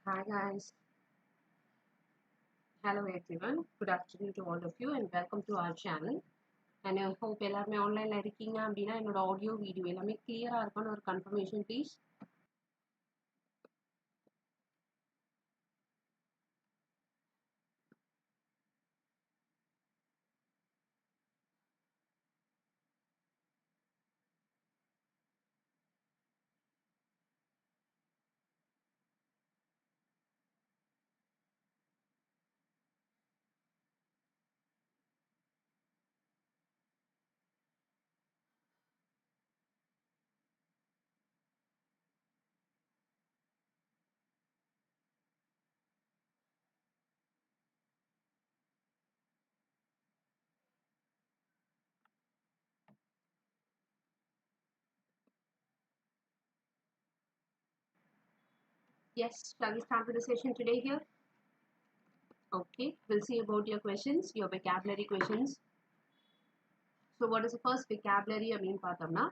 Hi guys, hello everyone. Good afternoon to all of you and welcome to our channel. And I hope எல்லாருமே ஆன்லைன்ல இருக்கீங்க அப்படின்னா என்னோட audio video எல்லாமே கிளியரா இருக்கான்னு ஒரு confirmation please. Yes, shall we start with the session today here? Okay, we'll see about your questions, your vocabulary questions. So what is the first vocabulary அப்படின்னு பார்த்தோம்னா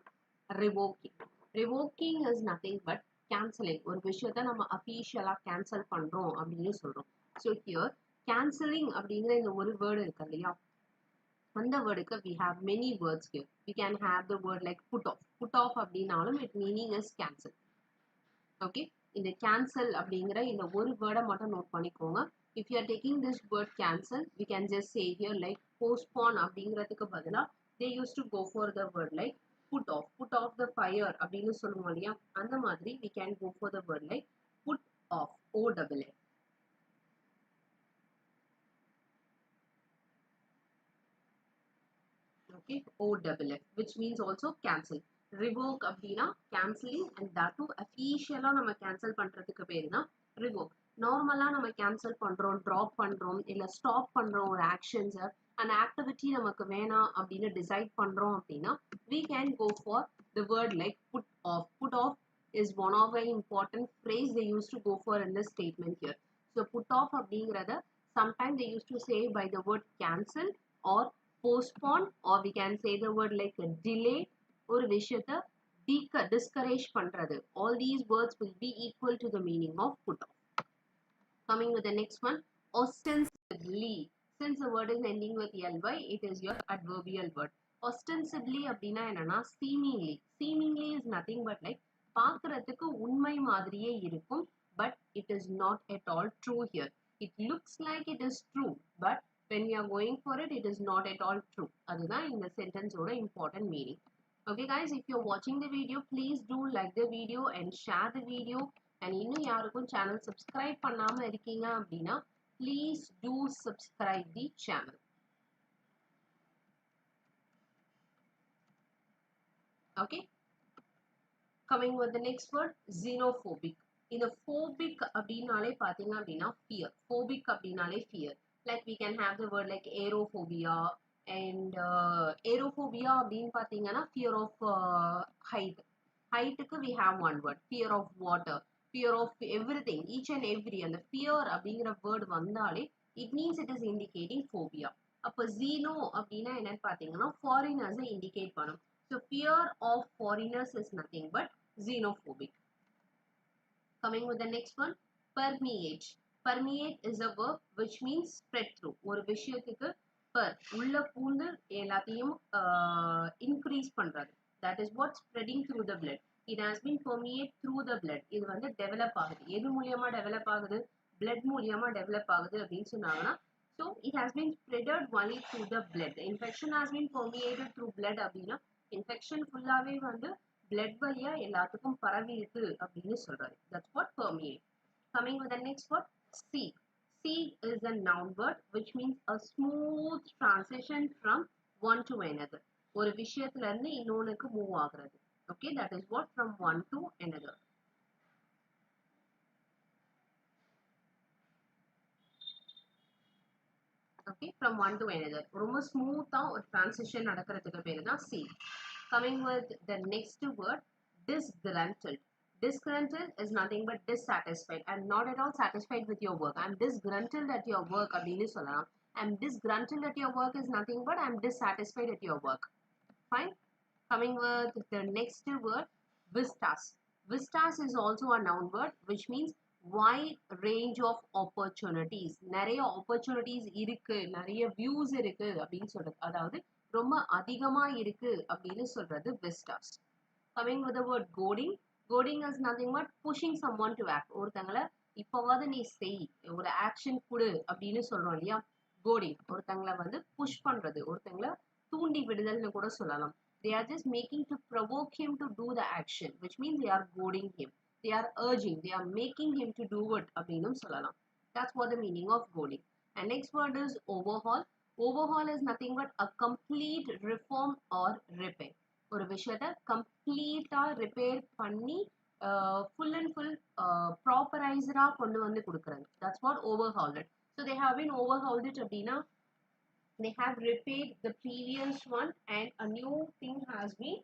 revoking. Revoking is nothing but cancelling. ஒரு விஷயத்தை நம்ம அஃபீஷியலா cancel பண்றோம் அப்படின்னு சொல்றோம். So here cancelling அப்படிங்கிற இந்த ஒரு வேர்டு இருக்கு இல்லையா, அந்த வேர்டுக்கு we have many words here. We can have the word like put off. Put off அப்படின்னாலும் its meaning is cancel. Okay, இந்த cancel அப்படிங்கிற இந்த ஒரு வேர்டை மட்டும் நோட் பண்ணிக்கோங்க. If you are taking this word cancel, we can just say here like postpone அப்படிங்கிறதுக்கு பதிலா they used to go for the word like put off. Put off the fire அப்படின்னு சொல்லுவோம் இல்லையா, அந்த மாதிரி we can go for the word like put off. O-double-F. Okay, O-double-F, which means also cancel. Revoke அப்படின்னா cancelling and that too officially நம்ம cancel பண்றதுக்கு பேருனா revoke. நார்மலா நம்ம cancel பண்றோம், drop பண்றோம், இல்ல stop பண்றோம் ஒரு actions, an activity நமக்கு வேணாம் அப்படின்னு decide பண்றோம் அப்படின்னா we can go for the word like put off. Put off is one of the important phrase they used to go for in this statement here. So put off அப்படிங்கறத sometimes they used to say by the word cancel or postpone, or we can say the word like delay, ஒரு விஷயத்தை discourage பண்றது. All these words will be equal to the meaning of put off. Coming with the next one, ostensibly. Since the word is ending with ly, it is your adverbial word. Ostensibly அப்படின்னா என்னன்னா seemingly. Seemingly is nothing but like பார்க்கறதுக்கு உண்மை மாதிரியே இருக்கும், but it is not at all true here. It looks like it is true, but when you are going for it, it is not at all true. அதுதான் இந்த sentence ஓட important meaning. Okay guys, if you're watching the video, please do like the video and share the video. And இன்னும் யாருக்கும் channel subscribe பண்ணாம இருக்கீங்க அப்படின்னா please do subscribe the channel. Okay, coming with the next word, xenophobic. இந்த phobic அப்படின்னாலே பாத்தீங்க அப்படின்னா fear. Phobic அப்படின்னாலே fear. Like we can have the word like aerophobia, and aerophobia அப்படின்னு பாத்தீங்கன்னா fear of height. Height-க்கு we have one word, fear of water, fear of everything, each and every. அந்த fear அப்படிங்கிற word வந்தாலே it means it is indicating phobia. அப்ப xeno அப்படின்னா என்னன்னு பாத்தீங்கன்னா foreigners indicate பண்ணும். So fear of foreigners is nothing but xenophobic. Coming with the next one, permeate. Permeate is a verb which means spread through. ஒரு விஷயத்துக்கு per உள்ள பூந்து எல்லாத்தையும் increase பண்றது. That is what spreading through the blood. It has been permeate through the blood. இது வந்து develop ஆகுது. எது மூலியமா develop ஆகுது? Blood மூலியமா develop ஆகுது அப்படின்னு சொன்னாங்கன்னா, so it has been spreaded only through the blood. The infection has been permeated through blood அப்படின்னா infection ஃபுல்லாவே வந்து blood வழியா எல்லாத்துக்கும் பரவி இருக்கு அப்படின்னு சொல்றாரு. That's what permeate. Coming with the next word, seek. Seek is a noun word which means a smooth transition from one to another. ஒரு விஷயத்துல இருந்து இன்னொன்னுக்கு மூவ் ஆகுறது. Okay, that is what from one to another. Okay, from one to another. ரொம்ப ஸ்மூத்தா ஒரு transition நடக்கிறதுக்கு பேரு தான் seek. Coming with the next word, disgruntled. Disgruntled is nothing but dissatisfied. I'm not at all satisfied with your work. I'm disgruntled at your work அப்படின்னு சொல்லலாம். I'm disgruntled at your work is nothing but I'm dissatisfied at your work. Fine. Coming with the next word, vistas. Vistas is also a noun word which means wide range of opportunities. நிறைய opportunities இருக்கு, நிறைய views இருக்கு அப்படின்னு சொல்றது, அதாவது ரொம்ப அதிகமா இருக்கு அப்படின்னு சொல்றது vistas. Coming with the word goading, goading is nothing but pushing someone to act. ஒருத்தங்கள இப்பவாவது நீ செய், ஒரு ஆக்ஷன் கொடு அப்படின்னு சொல்றோம் இல்லையா. கோடிங் ஒருத்தங்கள வந்து புஷ் பண்றது, ஒருத்தங்கள தூண்டி விடுதல்னு கூட சொல்லலாம். They are just making to provoke him to do the action, which means they are goading him. They are urging, they are making him to do it அப்படின்னும் சொல்லலாம். That's what the meaning of goading. And next word is overhaul. Overhaul is nothing but a complete reform or repair. ஒரு விஷயத்தை கம்ப்ளீட்டா repair பண்ணி full and full ப்ராப்பரைஸ்டா கொண்டு வந்து கொடுக்குறது. That's what overhaul it. So they have been overhauled it அப்படின்னா they have repaired the previous one and a new thing has been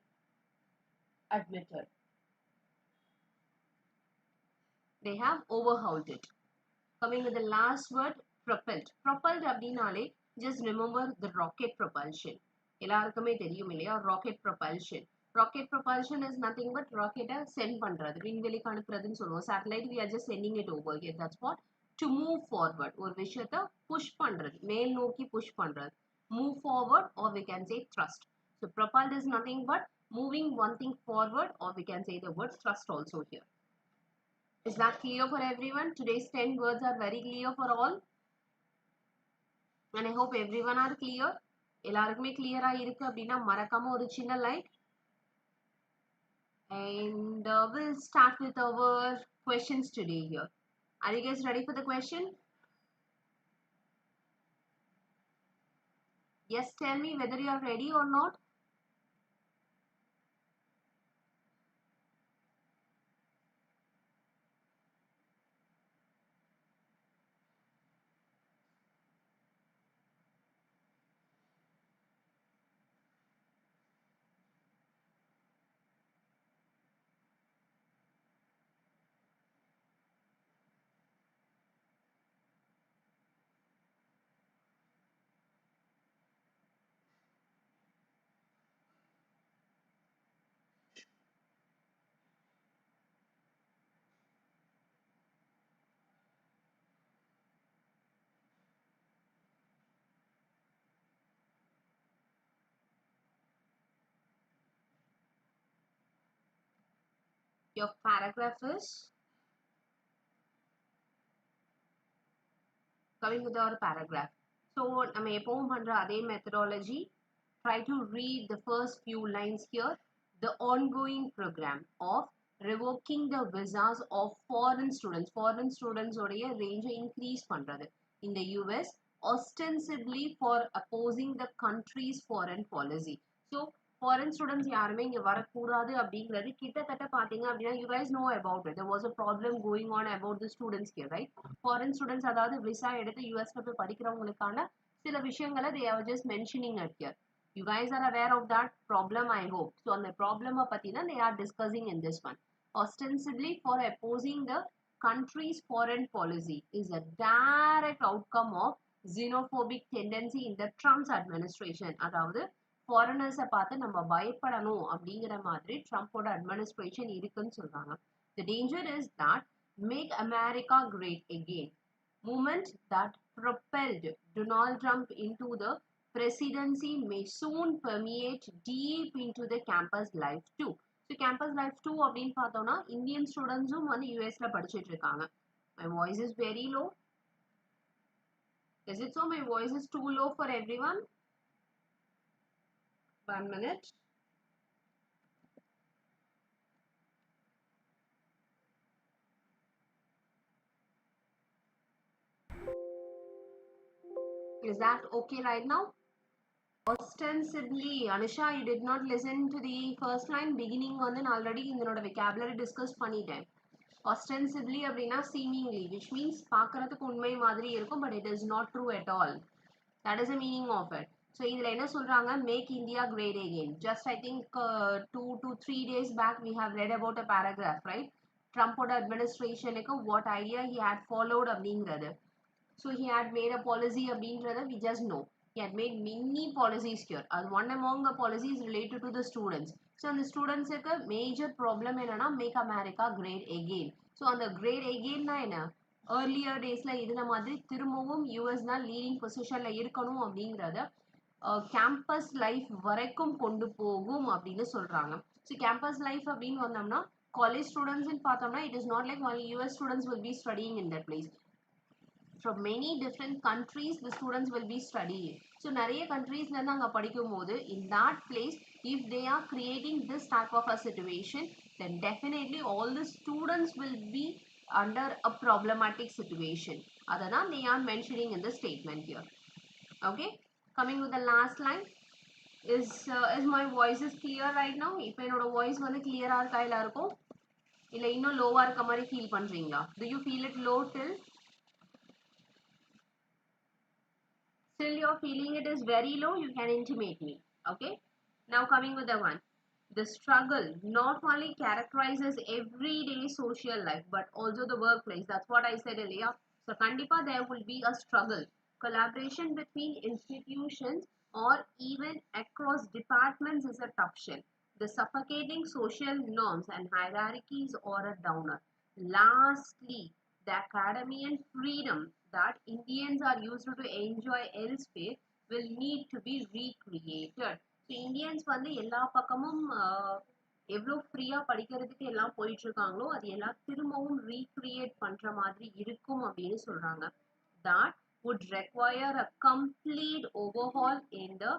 admitted. They have overhauled it. Coming with the last word, propelled. Propelled அப்படின்னாலே just remember the rocket propulsion. எல்லாருக்குமே தெரியும் இல்லையா rocket propulsion. Rocket propulsion is nothing but rocket send பண்றது, விண்வெளிக்கு அனுப்புறதுன்னு சொல்லுவோம். Satellite we are just sending it over here. That's what to move forward. ஒரு விஷயத்தை push பண்றது, மேல் நோக்கி push பண்றது. Move forward or we can say thrust. So propelled is nothing but moving one thing forward, or we can say the word thrust also here. Is that clear for everyone? Today's 10 words are very clear for all. And I hope everyone are clear. எல்லாருக்குமே clear-ஆ இருக்கு அப்படின்னா மறக்காம ஒரு சின்ன like. And we'll start with our questions today here. Are you guys ready for the question? Yes, tell me whether you are ready or not. Your paragraph is coming with our paragraph. So நம்ம எப்பவும் பண்ற அதே methodology. Try to read the first few lines here. The ongoing program of revoking the visas of foreign students. Foreign students உடைய range increase பண்றது in the US, ostensibly for opposing the country's foreign policy. So foreign students யாருமே இங்க வரக்கூடாது அப்படிங்கிறது கிட்டத்தட்ட பாத்தீங்க அப்படின்னா you guys know about it. There was a problem going on about the students here, right? Foreign students அதாவது visa எடுத்து யூஎஸ்ல போய் படிக்கிறவங்களுக்கான சில விஷயங்களை they are just mentioning it here. You guys are aware of that problem, I hope. So on the problem patina they are discussing in this one. Ostensibly for opposing the country's foreign policy is a direct outcome of xenophobic tendency in the Trump's administration. அதாவது foreigners பார்த்து நம்ம பயப்படணும் அப்படிங்கிற மாதிரி ட்ரம்போட administration இருக்குன்னு சொல்றாங்க. The danger is that make America great again movement that propelled Donald Trump into the presidency may soon permeate deep into the campus life too. So campus life too அப்படின்னு பார்த்தோம்னா Indian ஸ்டூடெண்ட்ஸும் வந்து யூஎஸ்ல படிச்சுட்டு இருக்காங்க. My voice is very low. Is it so? My voice is too low for everyone. 1 minute. Is that okay right now? Ostensibly, Anusha, you did not listen to the first line. Beginning வந்து நான் already இதனோட vocabulary discuss பண்ணிட்டேன். Ostensibly அப்படின்னா seemingly, which means பார்க்கறதுக்கு உண்மை மாதிரி இருக்கும், but it is not true at all. That is the meaning of it. So இதில் என்ன சொல்றாங்க? Make India great again. Just I think 2 to 3 days back we have read about a paragraph, right? Trumpoட administrationக்கு what idea he had followed அப்படிங்கிறது. So he had made a policy அப்படின்றத we just know. He had made many policies here. And one among the policies related to the students. So அந்த ஸ்டூடெண்ட்ஸுக்கு major problem என்னன்னா make America great again. So அந்த great எகெயின்னா என்ன, earlier டேஸ்ல இருந்த மாதிரி திரும்பவும் யூஎஸ் தான் லீடிங் பொசிஷன்ல இருக்கணும் அப்படிங்கிறத கேம்பஸ் லைஃப் வரைக்கும் கொண்டு போகும் அப்படின்னு சொல்றாங்க. ஸோ கேம்பஸ் லைஃப் அப்படின்னு வந்தோம்னா காலேஜ் ஸ்டூடெண்ட்ஸ்ன்னு பார்த்தோம்னா it is not like only US students will be studying in that place. From many different countries the students will be studying. So நிறைய countriesல இருந்து அங்க படிக்கும் போது in that place if they are creating this type of a situation then definitely all the students will be under a problematic situation. Adana they are mentioning in the statement here. Okay, coming with the last line. Is my voice is clear right now? இப்போ என்னோட voice வந்து clear ஆ இருக்கா எல்லாருக்கும், இல்ல இன்னும் லோவா இருக்க மாதிரி ஃபீல் பண்றீங்களா? Do you feel it low till? Still you're feeling it is very low, you can intimate me. Okay, now coming with the one. The struggle not only characterizes everyday social life but also the workplace. That's what I said earlier. So kandipa there will be a struggle, collaboration between institutions or even across departments is a tough shell. The suffocating social norms and hierarchies are a downer. Lastly, the academy freedom that Indians are used to enjoy elsewhere will need to be recreated. So Indians வந்து எல்லா பக்கமும் எவ்வளோ ஃப்ரீயாக படிக்கிறதுக்கு எல்லாம் போயிட்டு இருக்காங்களோ அது எல்லாம் திரும்பவும் ரீக்ரியேட் பண்ற மாதிரி இருக்கும் அப்படின்னு சொல்றாங்க. That would require a complete overhaul in the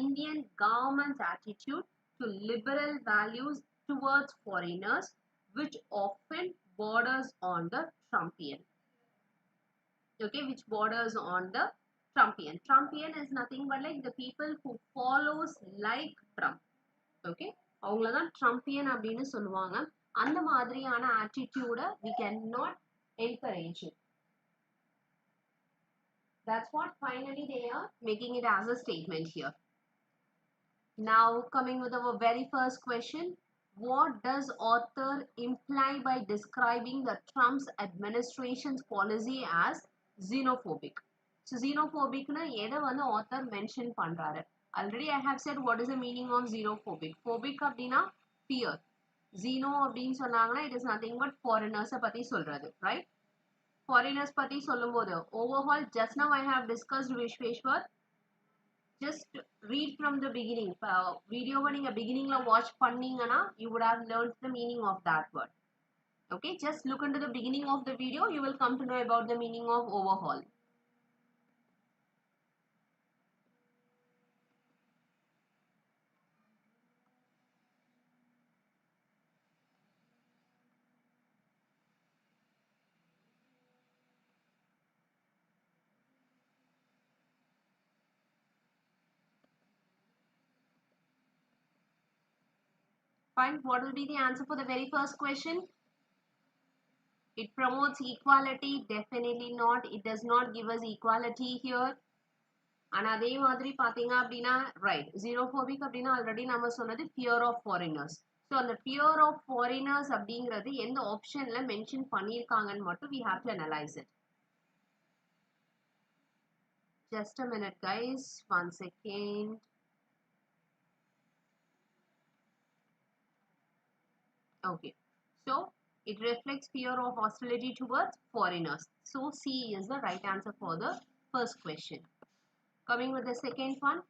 Indian government's attitude to liberal values towards foreigners, which often borders on the Trumpian. Okay, which borders on the Trumpian. Trumpian is nothing but like the people who follows like Trump. Okay, அவங்கள தான் Trumpian அப்படின்னு சொல்லுவாங்க. அந்த மாதிரியான attitude we cannot encourage it. That's what finally they are making it as a statement here. Now coming with our very first question. What does author imply by describing the Trump's administration's policy as xenophobic? So xenophobic na எதை வந்து author mention பண்றாரு? Already I have said what is the meaning of xenophobic. Phobic அப்படின்னா fear. Xeno அப்படின்னு சொன்னாங்கன்னா it is nothing but foreigners பத்தி சொல்றது, right? Foreigners பத்தி சொல்லும்போது overall just now I have discussed Vishweshwar. Just read from the beginning. Video நீங்க beginningல watch பண்ணீங்கன்னா you would have learned the meaning of that word. Okay, just look into the beginning of the video, you will come to know about the meaning of overhaul. Fine, what will be the answer for the very first question? It promotes equality? Definitely not. It does not give us equality here. And அதே மாதிரி பாத்தீங்க அப்படின்னா right, xenophobic அப்படின்னா already நம்ம சொன்னது fear of foreigners. So அந்த fear of foreigners அப்படிங்கிறது எந்த ஆப்ஷன்ல மென்ஷன் பண்ணியிருக்காங்கன்னு மட்டும் we have to analyze it. Just a minute guys, one second. Okay, so it reflects fear of hostility towards foreigners. So C is the right answer for the first question. Coming with the second one.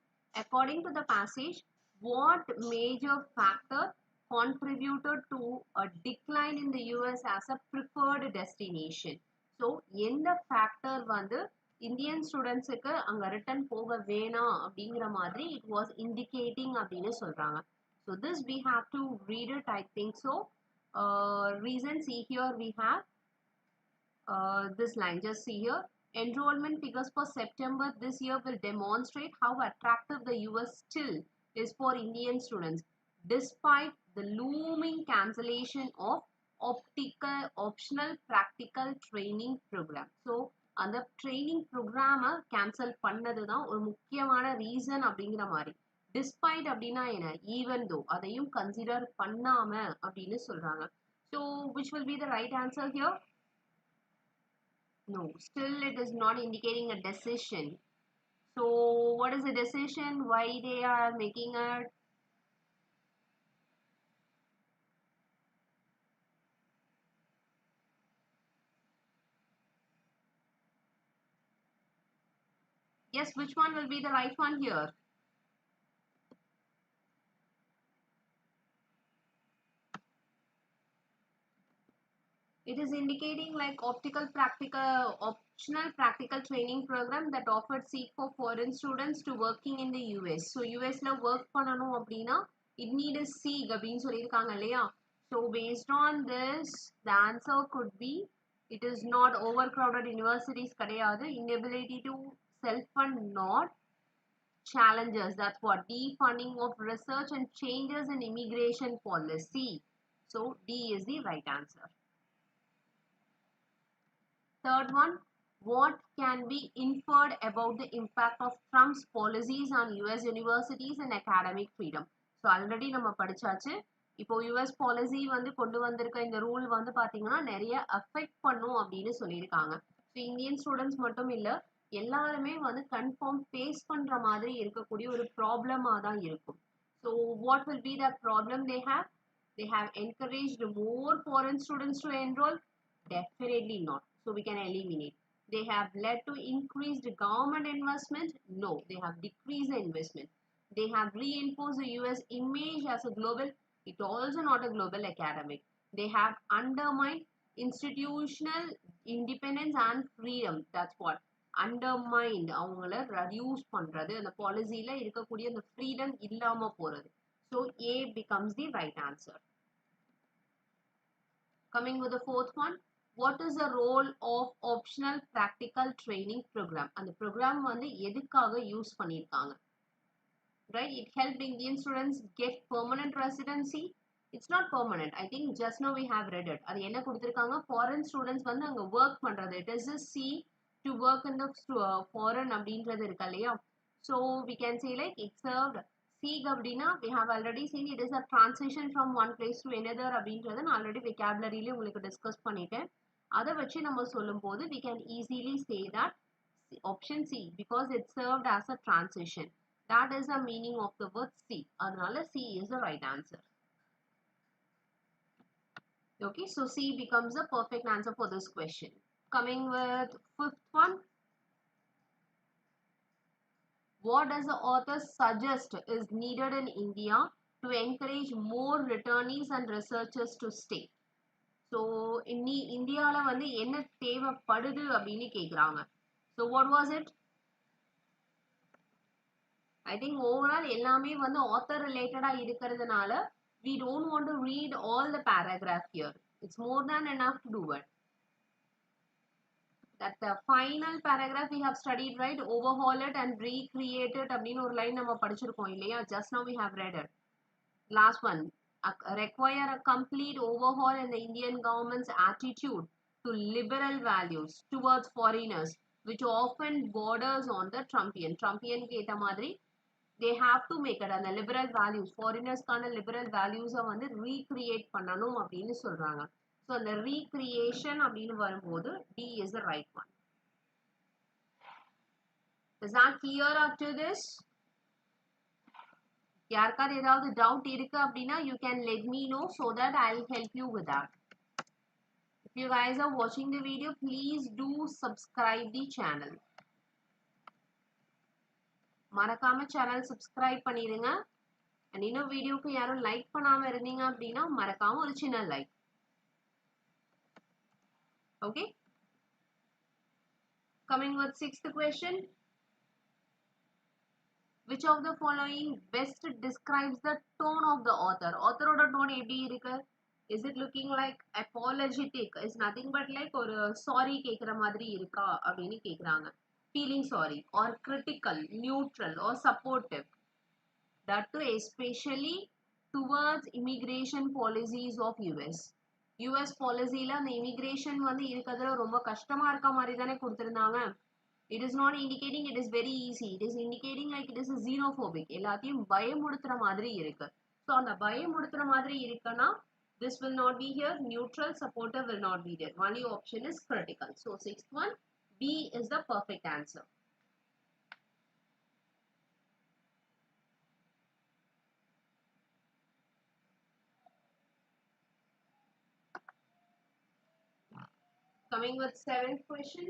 According to the passage, what major factor contributed to a decline in the US as a preferred destination? So எந்த factor வந்து Indian ஸ்டூடெண்ட்ஸுக்கு அங்க return போக வேணாம் அப்படிங்கிற மாதிரி it was indicating அப்படின்னு சொல்றாங்க. So this we have to read it, I think so. Reason, see here we have this line, just see here. Enrollment figures for September this year will demonstrate how attractive the US still is for Indian students, despite the looming cancellation of optional practical training program. So, அந்த training program cancel பண்ணது தான் ஒரு முக்கியமான reason அப்படிங்கிற மாதிரி. Despite அப்படின்னா என்ன? Even though அதையும் consider பண்ணாம அப்படின்னு சொல்றாங்க. So, which will be the right answer here? No, still it is not indicating a decision. So what is the decision? Why they are making it? Yes, which one will be the right one here? It is indicating like optional practical training program that offered seat for foreign students to working in the US. So US la work பண்ணனும் அப்படினா it need a C அப்படின்னு சொல்லிருக்காங்க இல்லையா? So based on this, the answer could be it is not overcrowded universities கிடையாது. Inability to self-fund not challenges. That's what defunding of research and changes in immigration policy. So D is the right answer. Third one, what can be inferred about the impact of Trump's policies on US universities and academic freedom? So already நம்ம படிச்சாச்சு. இப்போ US policy வந்து கொண்டு வந்திருக்க இந்த rule வந்து பாத்தீங்கன்னா நிறைய affect பண்ணும் அப்படின்னு சொல்லியிருக்காங்க. ஸோ இந்தியன் ஸ்டூடெண்ட்ஸ் மட்டும் இல்லை, எல்லாருமே வந்து கன்ஃபார்ம் ஃபேஸ் பண்ற மாதிரி இருக்கக்கூடிய ஒரு ப்ராப்ளமா தான் இருக்கும். So what will be that problem they have? They have encouraged more foreign students to enroll? Definitely not. So we can eliminate. They have led to increased government investment? No, they have decreased the investment. They have reinforced the US image as a global, it also not a global academic. They have undermined institutional independence and freedom. That's what. Undermined, அவங்கள reduce பண்றது, அந்த பாலிசியில இருக்கக்கூடிய அந்த freedom இல்லாம போறது. So A becomes the right answer. Coming with the fourth one, what is the role of optional practical training program? And the program வந்து எதுக்காக use பண்ணிருக்காங்க? Right, it helped Indian students get permanent residency. It's not permanent. I think just now we have read it. அது என்ன கொடுத்திருக்காங்க? Foreign students வந்து அங்க work பண்றது. It is a C to work in the foreign அப்படின்றது இருக்கு இல்லையா? So we can say like it served C அப்படின்னா we have already seen it is a transition from one place to another அப்படின்றத நான் already vocabularyல உங்களுக்கு discuss பண்ணிட்டேன். அதை வச்சு நம்ம சொல்லும் போது we can easily say that option C because it served as a transition. That is the meaning of the word C. அதனால C is the right answer. Okay, so C becomes the perfect answer for this question. Coming with fifth one. What does the author suggest is needed in India to encourage more returnees and researchers to stay? So இந்தியால வந்து என்ன தேவைப்படுது அப்படின்னு கேக்குறாங்க. So what was it? I think overall எல்லாமே வந்து author related இருக்கிறதுனால we don't want to read all the paragraph here. It's more than enough to do it. That the final paragraph we have studied, right? Overhaul it and recreate it அப்படின்னு ஒரு line நம்ம படிச்சிருக்கோம் இல்லையா? Just now we have read it. Last one, require a complete overhaul in the Indian government's attitude to liberal values towards foreigners, which often borders on the Trumpian. Trumpian கேட்ட மாதிரி they have to make it அந்த liberal values, foreigners கான liberal values வந்து recreate பண்ணணும் அப்படின்னு சொல்றாங்க. So அந்த recreation அப்படின்னு வரும்போது D is the right one. Is that clear up to this? யாருக்காவது ஏதாவது doubt இருக்கு அப்படின்னா you can let me know so that I'll help you with that. If you guys are watching the video, please do subscribe the channel. மறக்காம channel subscribe பண்ணிடுங்க. and இன்னும் வீடியோக்கு யாரும் like பண்ணாம இருந்தீங்க அப்படின்னா மறக்காம ஒரு சின்ன like. Okay, coming with sixth question. Which of the following best describes the tone of the author? Authoroட tone எப்படி இருக்கு? Is it looking like apologetic? Is nothing but like ஒரு sorry கேக்குற மாதிரி இருக்கா அப்படின்னு கேக்குறாங்க. Feeling sorry or critical, neutral or supportive. That too especially towards immigration policies of US. US policyல அந்த immigration வந்து இருக்கிறதுல ரொம்ப கஷ்டமா இருக்க மாதிரி தானே கொடுத்திருந்தாங்க. It is not indicating it is very easy. It is indicating like it is a xenophobic. எல்லாத்தையும் பயமுடுத்துற மாதிரி இருக்கு. So அந்த பயமுடுத்துற மாதிரி இருக்குன்னா this will not be here. Neutral, supportive will not be there. Only option is critical. So sixth one, B is the perfect answer. Coming with seventh question.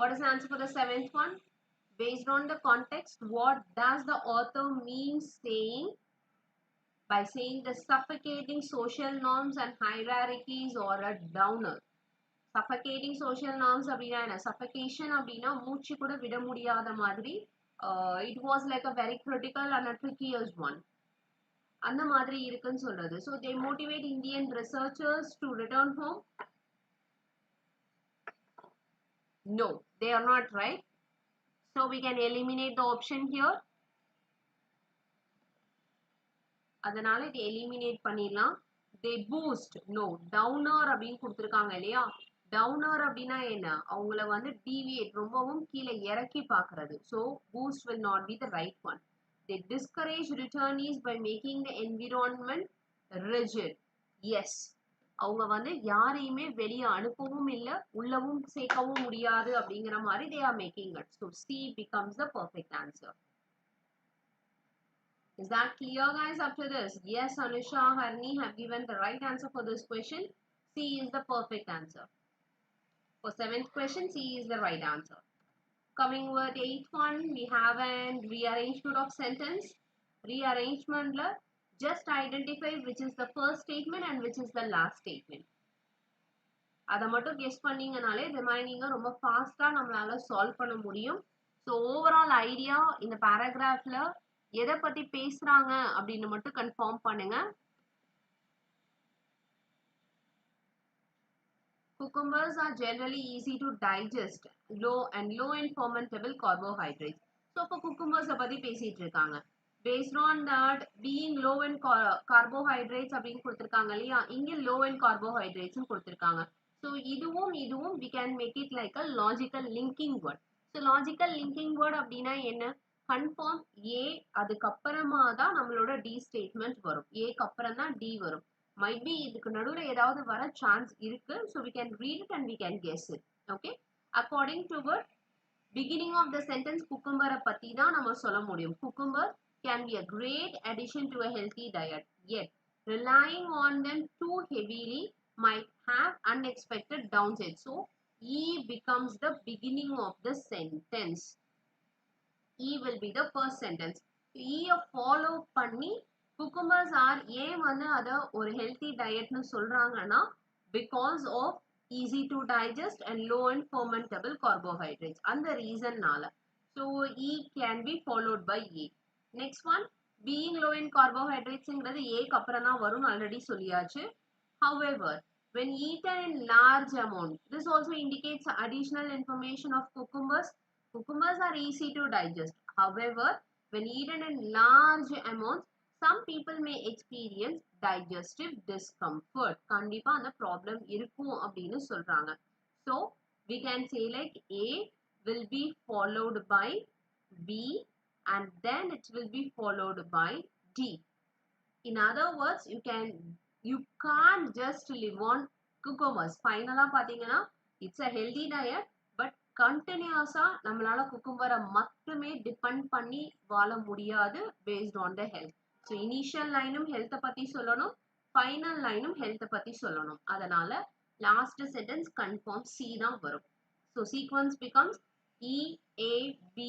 What is the answer for the seventh one? Based on the context, what does the author mean saying by saying the suffocating social norms and hierarchies or a downer? Suffocating social norms அப்படினா என்ன? Suffocation அப்படினா மூச்சு கூட விட முடியாத மாதிரி. It was like a very critical and a trickiest one. அந்த மாதிரி இருக்குன்னு சொல்றது. So they motivate Indian researchers to return home. No, they are not right. So we can eliminate the option here. அதனால இதை eliminate பண்ணிடலாம். They boost. No, downer அப்படின்னு கொடுத்துருக்காங்க இல்லையா? Downer அப்படின்னா என்ன? அவங்கள வந்து deviate, ரொம்பவும் கீழே இறக்கி பார்க்கறது. So boost will not be the right one. They discourage returnees by making the environment rigid. Yes. அவங்க வந்து யாரையுமே வெளியே அனுப்பவும் இல்லை, உள்ளவும் சேர்க்கவும் முடியாது அப்படிங்கிற மாதிரி they are making it. So C becomes the perfect answer. Is that clear, guys, up to this? Yes, Anusha, Harni have given the right answer for this question. C is the perfect answer. For seventh question, C is the right answer. Coming with eighth one, we have an rearrangement of sentence. Rearrangement, just identify which is the first statement and which is the last statement. அதை மட்டும் guess பண்ணீங்கனாலே ரிமைனிங்கை ரொம்ப ஃபாஸ்ட்டாக நம்மளால solve பண்ண முடியும். So overall idea இந்த பேராகிராஃபில் எதை பற்றி பேசுகிறாங்க அப்படின்னு மட்டும் கன்ஃபார்ம் பண்ணுங்க. Cucumbers are generally easy to digest, low in fermentable carbohydrates. So இப்போ cucumbers பத்தி பேசிட்டு இருக்காங்க. Based on that, being low in carbohydrates அப்படின்னு கொடுத்துருக்காங்க இல்லையா, இங்கே low in carbohydrates கொடுத்துருக்காங்க. So இதுவும் we can make it like a logical linking word. So logical linking word அப்படின்னா என்ன? Confirm A, அதுக்கப்புறமா தான் நம்மளோட D statement வரும். Aக்கு அப்புறம் தான் D வரும். Might be இதுக்கு நடுவுல ஏதாவது வர சான்ஸ் இருக்கு. So we can read it and we can guess it. Okay. According to what beginning of the sentence, cucumber பத்தி தான் நம்ம சொல்ல முடியும். Cucumber can be a great addition to a healthy diet. Yet relying on them too heavily might have unexpected downsides. So E becomes the beginning of the sentence. E will be the first sentence. E follow பண்ணி cucumbers are ஏன் வந்து அதை ஒரு healthy dietனு சொல்றாங்கன்னா because of easy to digest and low in fermentable carbohydrates. அந்த reasonனால. So E can be followed by A. Next one, being low in carbohydrates Aக்கு அப்புறம் தான் வரும், ஆல்ரெடி சொல்லியாச்சு. However, when eaten in large amount, this also indicates additional information of cucumbers. Cucumbers are easy to digest. However, when eaten in large amounts, some people may experience digestive discomfort. கண்டிப்பா அந்த problem இருக்கும் அப்படின்னு சொல்றாங்க. So we can say like A will be followed by B and then it will be followed by D. In other words, you can't just live on cucumbers. Finally பாத்தீங்கன்னா it's a healthy diet, but continuously நம்மளால cucumber மட்டுமே depend பண்ணி வாழ முடியாது based on the health. So initial lineum health பத்தி சொல்லணும், final lineum health பத்தி சொல்லணும். அதனால last sentence confirm C தான் வரும். So sequence becomes E, A, B,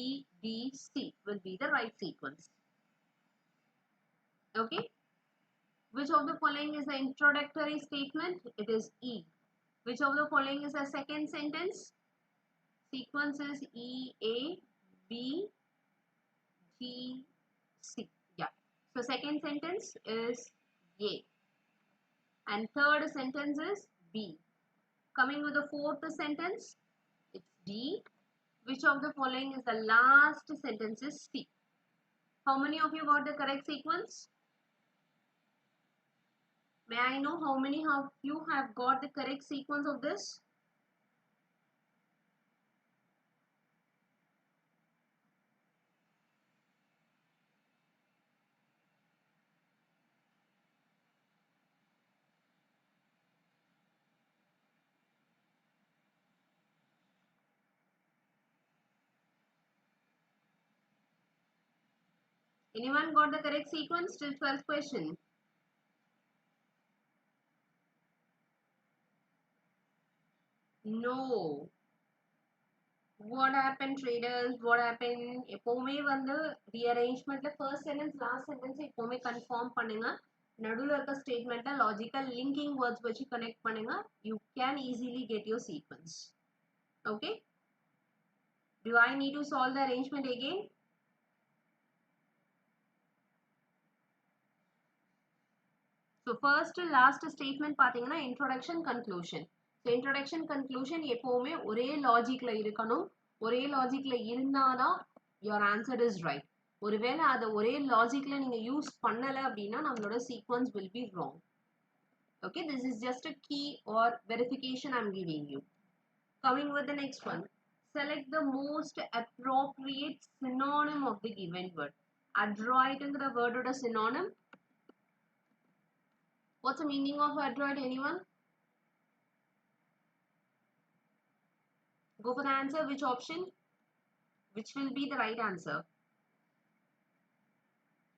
D, C will be the right sequence. Okay. Which of the following is the introductory statement? It is E. Which of the following is the second sentence? Sequence is E, A, B, G, C. Yeah. So second sentence is A. And third sentence is B. Coming with the fourth sentence, it's D. Which of the following is the last sentence is C. How many of you got the correct sequence? May I know how many of you have got the correct sequence of this? Anyone got the correct sequence till 12th question? No. What happened traders? What happened? எப்போவுமே வந்து rearrangementல first sentence last sentence எப்போவுமே confirm பண்ணுங்க. நடுவுல இருக்க statementல logical linking words வச்சு connect பண்ணுங்க. You can easily get your sequence. Okay? Do I need to solve the arrangement again? So first last statement பாத்தீங்கன்னா introduction conclusion. So introduction conclusion எப்போவுமே ஒரே logicல இருக்கணும். ஒரே logicல இருந்தாதான் your answer is right. ஒருவேளை அதை ஒரே logicல நீங்க யூஸ் பண்ணல அப்படின்னா நம்மளோட sequence will be wrong. Okay, this is just a key or verification I'm giving you. Coming with the next one. Select the most appropriate synonym of the given word. Adroitங்கிற word ஓட synonym. What's the meaning of adroit? Anyone? Go for the answer. Which option? Which will be the right answer?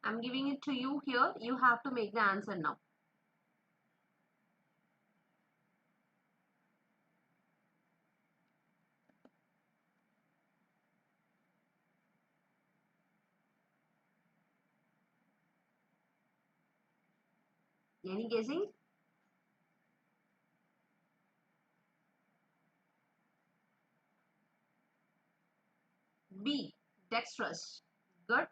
I'm giving it to you here. You have to make the answer now. Any guessing? B. Dexterous. Good.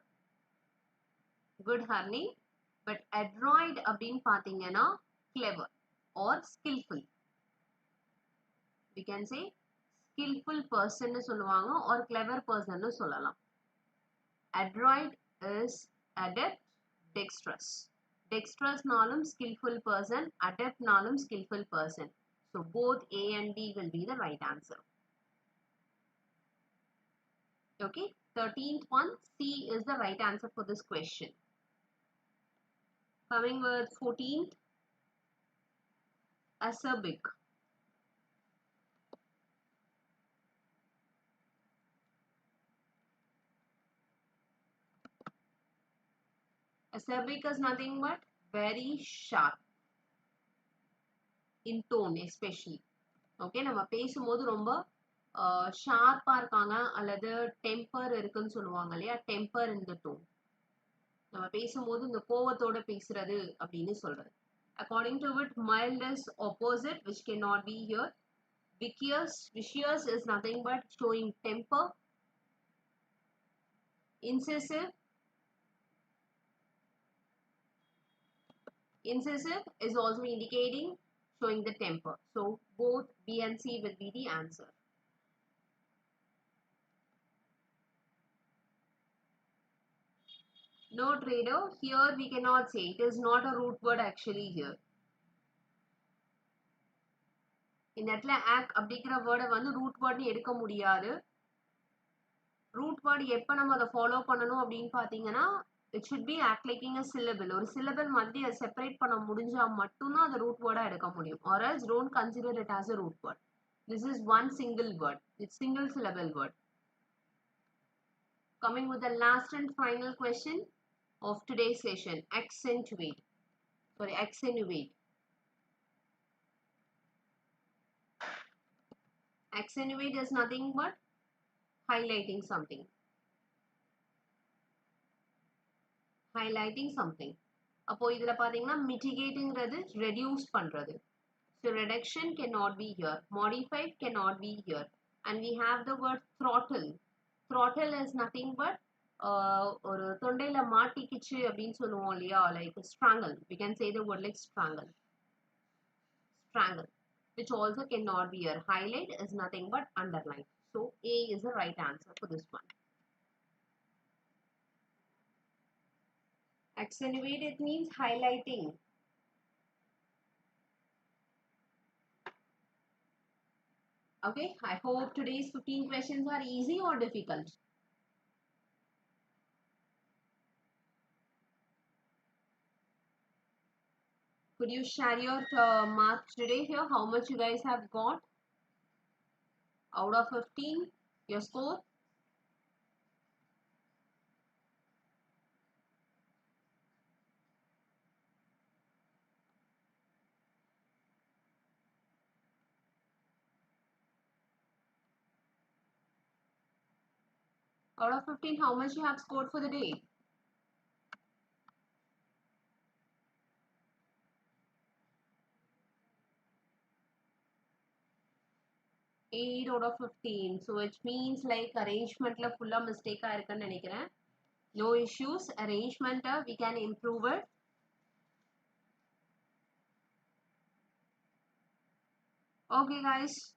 Good, Harney. But adroit அப்படின்னு பார்த்தீங்கன்னா clever or skillful. We can say skillful person சொல்லுவாங்க or clever person சொல்லலாம். Adroit is adept, dexterous. Dexterous நாலும் skillful person, adept நாலும் skillful person. So both A and D will be the right answer. Okay, 13th one, C is the right answer for this question. Coming with 14th, acerbic. Acerbic is nothing but very sharp in tone especially. Okay, நம்ம பேசும்போது ரொம்ப ஷார்ப்பா இருக்காங்க அல்லது temper இருக்குன்னு சொல்லுவாங்க இல்லையா, temper இன் தி tone. நம்ம பேசும்போது இந்த கோவத்தோட பேசுறது அப்படின்னு சொல்றது. According to it, mild is opposite, which cannot be here. Vicious is nothing but showing temper. Incisive is also indicating showing the temper. So both B and C will be the answer. No trader, here we cannot say. It is not a root word actually here. இந்த இடத்துல act அப்படிங்கிற வேர்டை வந்து root வேர்ட்னு எடுக்க முடியாது. Root word எப்போ நம்ம அதை ஃபாலோ பண்ணணும் அப்படின்னு பார்த்தீங்கன்னா, it should be act liking a syllable. ஒரு syllable மாதிரி அதை செப்பரேட் பண்ண முடிஞ்சா மட்டும்தான் அதை ரூட் வேர்டா எடுக்க முடியும். Or else don't consider it as a root word. This is one single word. It's single syllable word. Coming with the last and final question of today's session, accentuate. Accentuate is nothing but highlighting something. அப்போ இதுல பாத்தீங்கன்னா mitigatingங்கிறது reduce பண்றது. So reduction cannot be here. Modified cannot be here. And we have the word throttle. Throttle is nothing but ஒரு தொண்டையில மாட்டிக்கிச்சு அப்படின்னு சொல்லுவோம் இல்லையா, like strangle. We can say the word like strangle, which also cannot be here. Highlight is nothing but underline. So A is the right answer for this one. Accentuate, it means highlighting. Okay, I hope today's 15 questions are easy or difficult. Could you share your marks today here? How much you guys have got? Out of 15, your score? Out of 15, how much you have scored for the day? 8 out of 15. So which means like arrangement la full mistake irukku nenikiren. No issues. Arrangement we can improve it. Okay guys.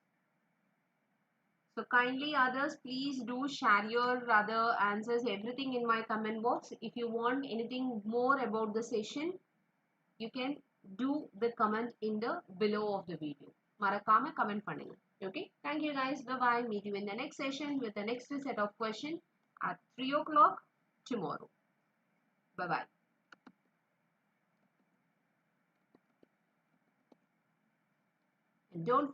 So kindly others, please do share your other answers, everything in my comment box. If you want anything more about the session, you can do the comment in the below of the video. Marakama comment pannunga. Okay. Thank you guys. Bye bye. Meet you in the next session with the next set of questions at 3 o'clock tomorrow. Bye bye. And don't